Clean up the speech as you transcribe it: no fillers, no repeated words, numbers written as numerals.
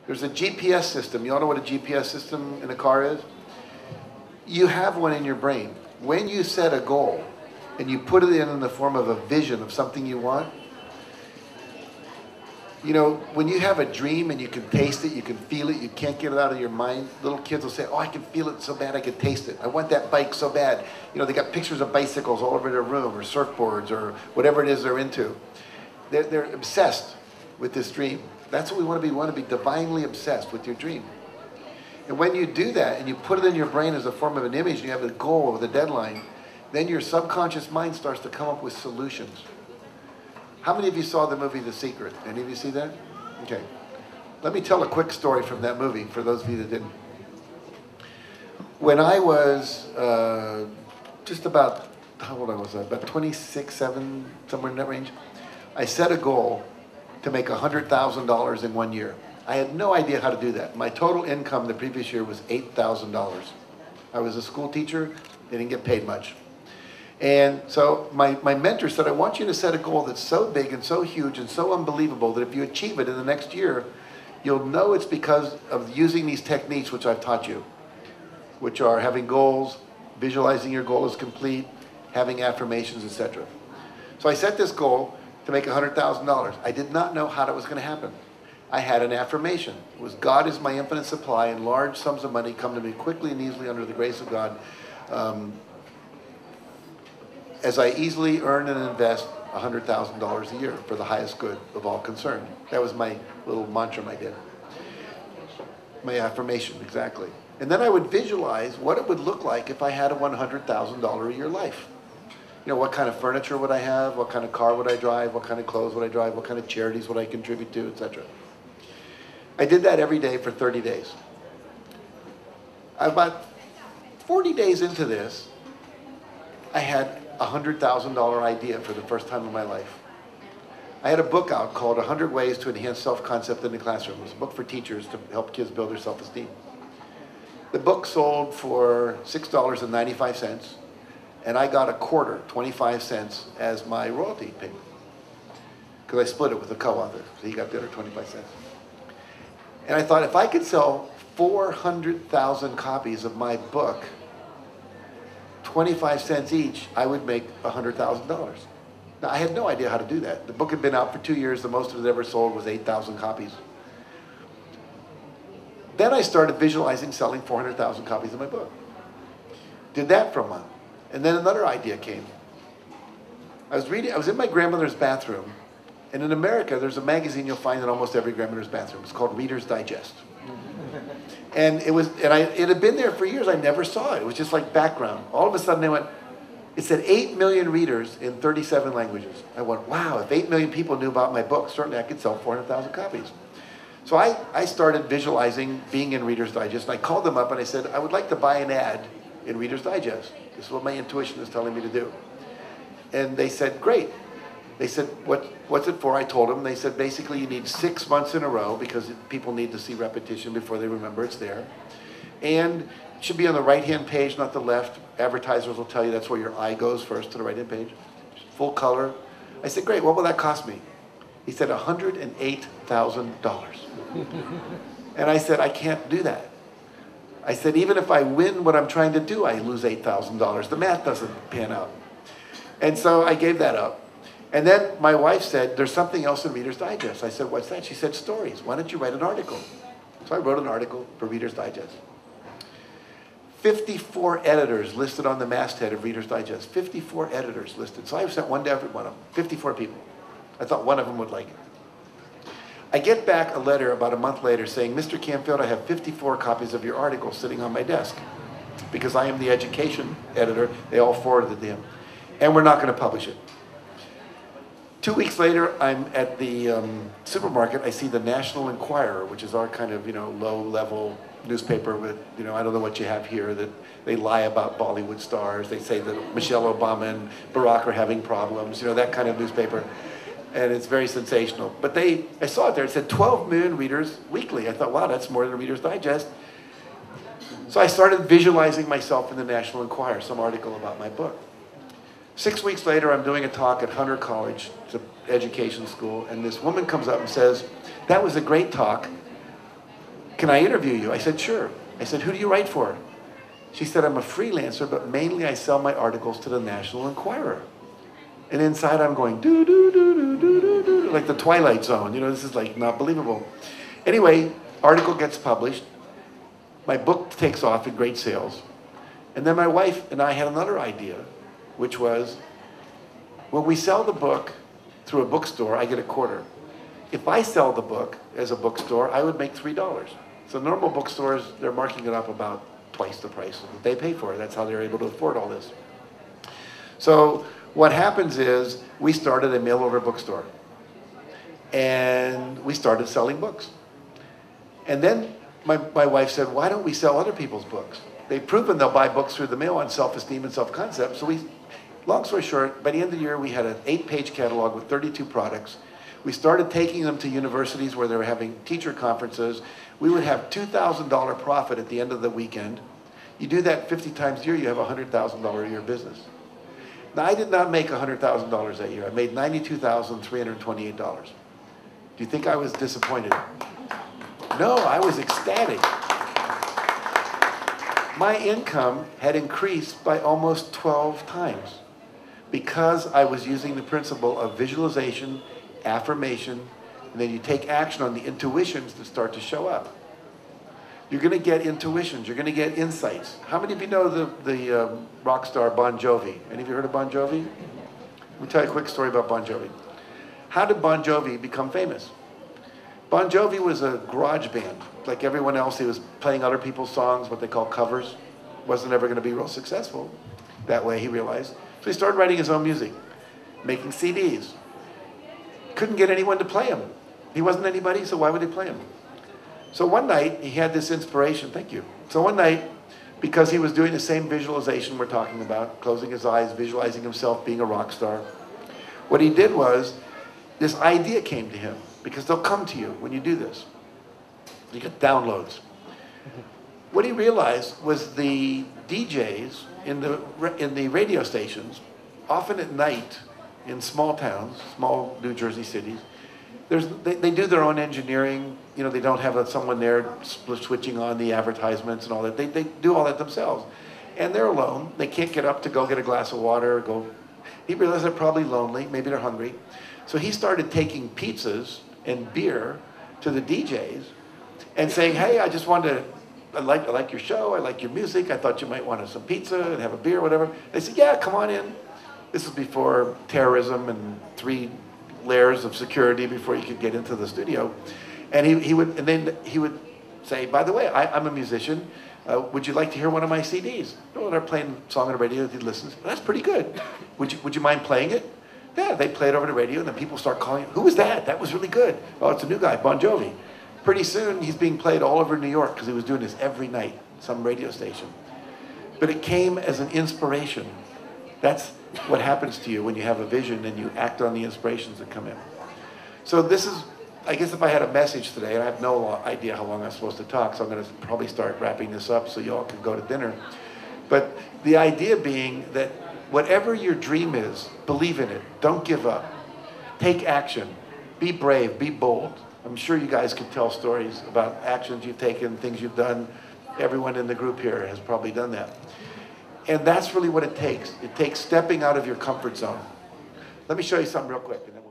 There's a GPS system. You all know what a GPS system in a car is? You have one in your brain. When you set a goal and you put it in the form of a vision of something you want, you know, when you have a dream and you can taste it, you can feel it, you can't get it out of your mind, little kids will say, oh, I can feel it so bad I can taste it. I want that bike so bad. You know, they got pictures of bicycles all over their room, or surfboards, or whatever it is they're into. They're obsessed with this dream. That's what we want to be. We want to be divinely obsessed with your dream. And when you do that and you put it in your brain as a form of an image, and you have a goal with a deadline, then your subconscious mind starts to come up with solutions. How many of you saw the movie The Secret? Any of you see that? Okay. Let me tell a quick story from that movie for those of you that didn't. When I was just about, how old was I? About 26, 7, somewhere in that range. I set a goal to make $100,000 in 1 year. I had no idea how to do that. My total income the previous year was $8,000. I was a school teacher. They didn't get paid much. And so my mentor said, I want you to set a goal that's so big and so huge and so unbelievable that if you achieve it in the next year, you'll know it's because of using these techniques which I've taught you, which are having goals, visualizing your goal is complete, having affirmations, etc. So I set this goal to make $100,000. I did not know how that was going to happen. I had an affirmation. It was, God is my infinite supply, and large sums of money come to me quickly and easily under the grace of God. As I easily earn and invest $100,000 a year for the highest good of all concerned. That was my little mantra I did. My affirmation, exactly. And then I would visualize what it would look like if I had a $100,000 a year life. You know, what kind of furniture would I have? What kind of car would I drive? What kind of clothes would I drive? What kind of charities would I contribute to, etc. I did that every day for 30 days. About 40 days into this, I had a $100,000 idea for the first time in my life. I had a book out called 100 Ways to Enhance Self-Concept in the Classroom. It was a book for teachers to help kids build their self-esteem. The book sold for $6.95, and I got a quarter, 25 cents, as my royalty payment. Because I split it with a co-author, so he got the other 25 cents. And I thought, if I could sell 400,000 copies of my book, 25 cents each, I would make $100,000. Now, I had no idea how to do that. The book had been out for 2 years. The most of it ever sold was 8,000 copies. Then I started visualizing selling 400,000 copies of my book. Did that for a month. And then another idea came. I was in my grandmother's bathroom, and in America, there's a magazine you'll find in almost every grandmother's bathroom. It's called Reader's Digest. And it had been there for years. I never saw it. It was just like background. All of a sudden, it said 8 million readers in 37 languages. I went, wow, if 8 million people knew about my book, certainly I could sell 400,000 copies. So I started visualizing being in Reader's Digest, and I called them up and I said, I would like to buy an ad in Reader's Digest. This is what my intuition is telling me to do. And they said, great. They said, what's it for? I told them. They said, basically, you need 6 months in a row because people need to see repetition before they remember it's there. And it should be on the right-hand page, not the left. Advertisers will tell you that's where your eye goes first, to the right-hand page. Full color. I said, great, what will that cost me? He said, $108,000. And I said, I can't do that. I said, even if I win what I'm trying to do, I lose $8,000. The math doesn't pan out. And so I gave that up. And then my wife said, there's something else in Reader's Digest. I said, what's that? She said, stories. Why don't you write an article? So I wrote an article for Reader's Digest. 54 editors listed on the masthead of Reader's Digest. 54 editors listed. So I sent one to every one of them, 54 people. I thought one of them would like it. I get back a letter about a month later saying, Mr. Canfield, I have 54 copies of your article sitting on my desk. Because I am the education editor, they all forwarded it to him. And we're not going to publish it. 2 weeks later, I'm at the supermarket. I see the National Enquirer, which is our kind of, low-level newspaper with, I don't know what you have here, that they lie about Bollywood stars. They say that Michelle Obama and Barack are having problems, that kind of newspaper. And it's very sensational. But I saw it there. It said 12 million readers weekly. I thought, wow, that's more than Reader's Digest. So I started visualizing myself in the National Enquirer, some article about my book. 6 weeks later, I'm doing a talk at Hunter College, it's an education school, and this woman comes up and says, that was a great talk, can I interview you? I said, sure. I said, who do you write for? She said, I'm a freelancer, but mainly I sell my articles to the National Enquirer. And inside I'm going, do, do, do, do, do, do, do, like the Twilight Zone. You know, this is like not believable. Anyway, article gets published. My book takes off in great sales. And then my wife and I had another idea, which was, when we sell the book through a bookstore, I get a quarter. If I sell the book as a bookstore, I would make $3. So normal bookstores, they're marking it up about twice the price that they pay for it. That's how they're able to afford all this. So what happens is, we started a mail-order bookstore. And we started selling books. And then my wife said, why don't we sell other people's books? They've proven they'll buy books through the mail on self-esteem and self-concept. So long story short, by the end of the year, we had an 8-page catalog with 32 products. We started taking them to universities where they were having teacher conferences. We would have $2,000 profit at the end of the weekend. You do that 50 times a year, you have a $100,000 a year business. Now, I did not make $100,000 that year. I made $92,328. Do you think I was disappointed? No, I was ecstatic. My income had increased by almost 12 times because I was using the principle of visualization, affirmation, and then you take action on the intuitions that start to show up. You're going to get intuitions. You're going to get insights. How many of you know the rock star Bon Jovi? Any of you heard of Bon Jovi? Let me tell you a quick story about Bon Jovi. How did Bon Jovi become famous? Bon Jovi was a garage band. Like everyone else, he was playing other people's songs, what they call covers. Wasn't ever going to be real successful that way, he realized. So he started writing his own music, making CDs. Couldn't get anyone to play him. He wasn't anybody, so why would they play him? So one night, he had this inspiration. Thank you. So one night, because he was doing the same visualization we're talking about, closing his eyes, visualizing himself being a rock star, what he did was, this idea came to him, because they'll come to you when you do this. You get downloads. What he realized was the DJs in the radio stations, often at night in small towns, small New Jersey cities, they do their own engineering. You know, they don't have someone there switching on the advertisements and all that. They do all that themselves. And they're alone. They can't get up to go get a glass of water or go. He realized they're probably lonely. Maybe they're hungry. So he started taking pizzas and beer to the DJs and saying, hey, I just wanted to, I like your show. I like your music. I thought you might want some pizza and have a beer, whatever. They said, yeah, come on in. This was before terrorism and 3 layers of security before you could get into the studio. And he would say, by the way, I'm a musician. Would you like to hear one of my CDs? Oh, they're playing a song on the radio. He'd listen. That's pretty good. Would you mind playing it? Yeah, they play it over the radio, and then people start calling. Who was that? That was really good. Oh, it's a new guy, Bon Jovi. Pretty soon, he's being played all over New York because he was doing this every night, some radio station. But it came as an inspiration. That's what happens to you when you have a vision and you act on the inspirations that come in. So this is, I guess if I had a message today, and I have no idea how long I'm supposed to talk, so I'm going to probably start wrapping this up so you all can go to dinner. But the idea being that whatever your dream is, believe in it. Don't give up. Take action. Be brave. Be bold. I'm sure you guys could tell stories about actions you've taken, things you've done. Everyone in the group here has probably done that. And that's really what it takes. It takes stepping out of your comfort zone. Let me show you something real quick. And then